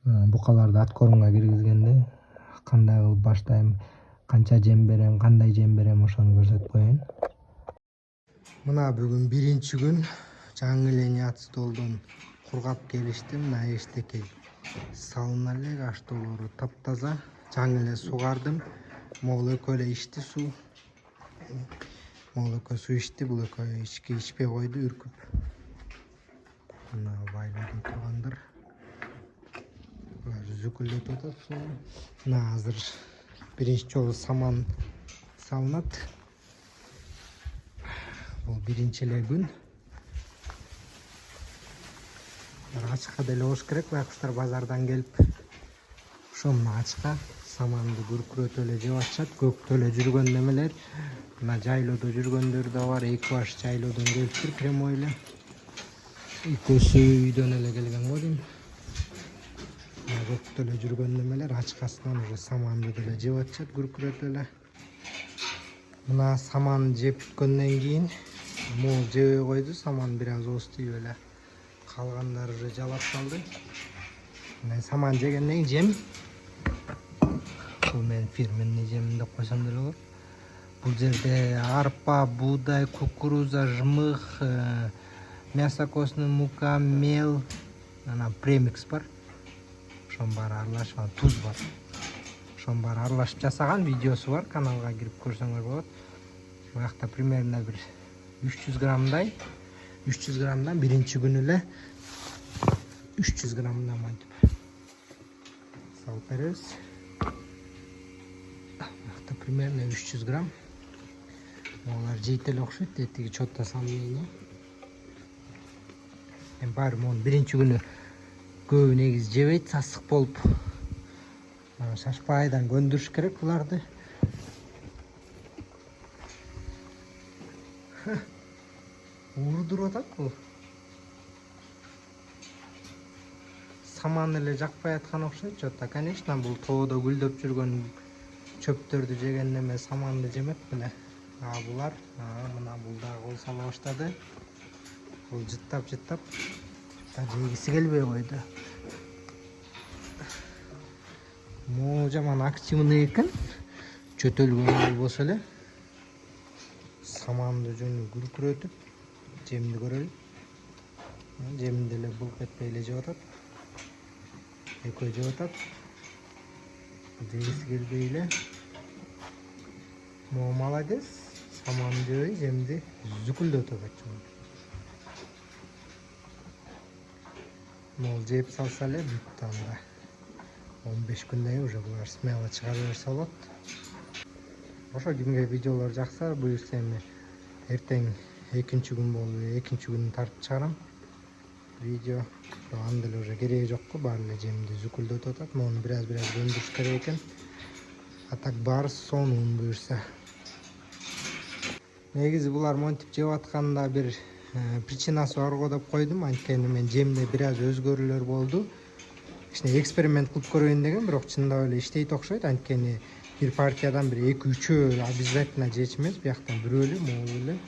Букаларды аткорунга киргизгенде кандай кылып баштайм, канча жем берем, кандай жем берем ошону көрсөтүп коеюн. Мына бүгүн биринчи күн жаңы эле Ният столдон кургап келиштим. Мына эчтеки салына элек, аштоолору таптаза, жаңы эле сугардым. Могул экөө эле ичти суу. Могул экөө суу ичти, бул экөө ичпей койду үркүп. Мына байларым тургандар. Булар зүкүлдөтүп атат сууну. Мына азыр биринчи жолу саман салынат. Бул биринчи эле күн. Ачка деле болуш керек, байкуштар базардан келип ошо мына ачка саманды күркүрөтүп эле жеп атышат. Көктө эле жүргөн немелер. Мына жайлоодо жүргөндөр да бар. Эки баш жайлоодон келиптир, прямой эле. Экөөсү үйдөн эле келген го дейм. Көктө эле жүргөн немелер ачкасынан уже саманды деле жеп атышат, күркүрөтүп эле. Мына саман жеп бүткөндөн кийин мол жебей койду, саман бир аз ооз тийип эле. Калгандары уже жалап салды. Мына саман жегенден кийин жем. Бул менин фирменный жемим деп койсом деле болот. Бул жерде арпа, буудай, кукуруза, жмых, мясо костный мука, мел, ана премикс бар. Ошонун баары аралашып, туз бар. Ошонун баары аралашып жасаган видеосу бар, каналга кирип көрсөңөр болот. Буякта примерно бир 300 граммдай. 300 граммдан биринчи күнү эле 300 граммдан мынтип салып беребиз. Буякта примерно 300 грамм. Олар жейт эле окшойт, этиги чотто сомнение. Баары монун биринчи күнү көбү негизи жебейт, сасык болуп. Шашпайдан көндүрүш керек буларды. Урдуруп атат бул. Саман эле жакпай аткан окшойт чотто. Конечно, бул тоодо гүлдөп жүргөн чөптөрдү жеген неме саманды жемек беле. Булар, мына бул дагы кол сала баштады. Бул жыттап жегиси келбей койду. Могу жаман активный экен. Чөтөлгөн болбосо эле саманды жөнү күркүрөтүп жемди көрөлү. Жемди эле булк этпей эле жеп атат. Экөө жеп атат. Жегиси келбей эле. Могу молодец. Саман жебей жемди зүкүлдөтүп атат. Могу жеп салса эле бүттү анда. 15 күндөн кийин уже булар смело чыгара берсе болот. Ошо кимге видеолор жакса, буюрса эми эртең экинчи күн болду, экинчи күнү тартып чыгарам видео. Анда эле уже кереги жок го, баары эле жемди зүкүлдөтүп атат. Муну бир аз көндүрүш керек экен. А так баары сонун буюрса. Негизи булар монтип жеп атканда бир причинасы бар го деп койдум. Анткени мен жемде бир аз өзгөрүүлөр болду. Кичине эксперимент кылып көрөйүн деген, бирок чындап эле иштейт окшойт. Анткени бир партиядан бир 2-3 обязательно жеч эмес, бияктан бирөө эле, могул эле.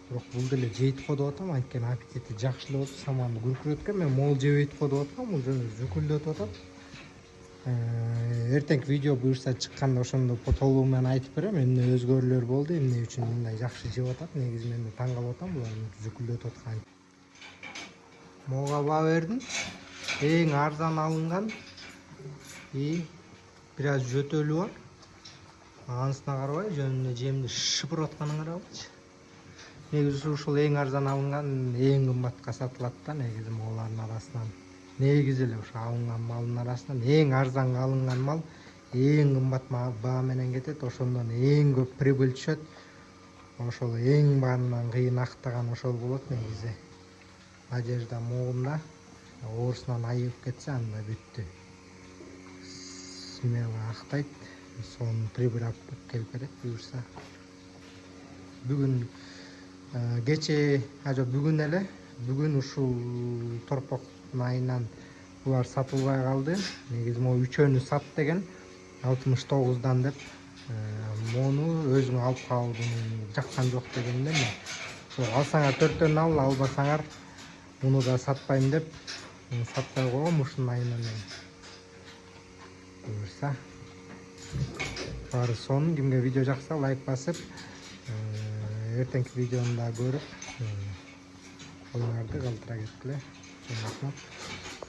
Бирок бул деле жейт го деп атам, анткени аппетити жакшы эле болду. Саманды күркүрөткөн, мен могул жебейт го деп аткам, бул жөнү зүкүлдөтүп атат. Эртеңки видео буюрса чыкканда ошондо толугу менен айтып берем, эмне өзгөрүүлөр болду, эмне үчүн мындай жакшы жеп атат. Негизи мен да таң калып атам булар зүкүлдөтүп аткан. Могуга баа бердим. Эң арзан алынган бир аз жөтөлү бар. Анысына карабай, жөнүнө жемди шыпырып атканын карабачы. Негизи ушул эң арзан алынган, эң кымбатка сатылат да, негизи могулардын арасынан. Негизи эле ошо алынган малдын арасынан эң арзанга алынган мал эң кымбат баа менен кетет, ошондон эң көп прибыль түшөт. Ошол эң баарынан кыйын актаган ошол болот негизи. Надежда могунда оорусунан айыгып кетсе, анда бүттү. Смело актайт, сонун прибыль алып келип берет буюрса. Бүгүн кече, бүгүн эле, бүгүн ушул торпок айынан булар сатылбай калды. Негизи могу үчөөнү сат деген 69дан деп. Мону өзүң алып калдым, жаккан жок дегенде мен. Алсаңар 4төн ал, албасаңар муну да сатпайм деп сатпай койгом ушунун айынан эми. Буюрса. Баары сонун. Кимге видео жакса лайк басып, эртеңки видеону да көрүп, оюңарды калтыра кеткиле. Рахмат.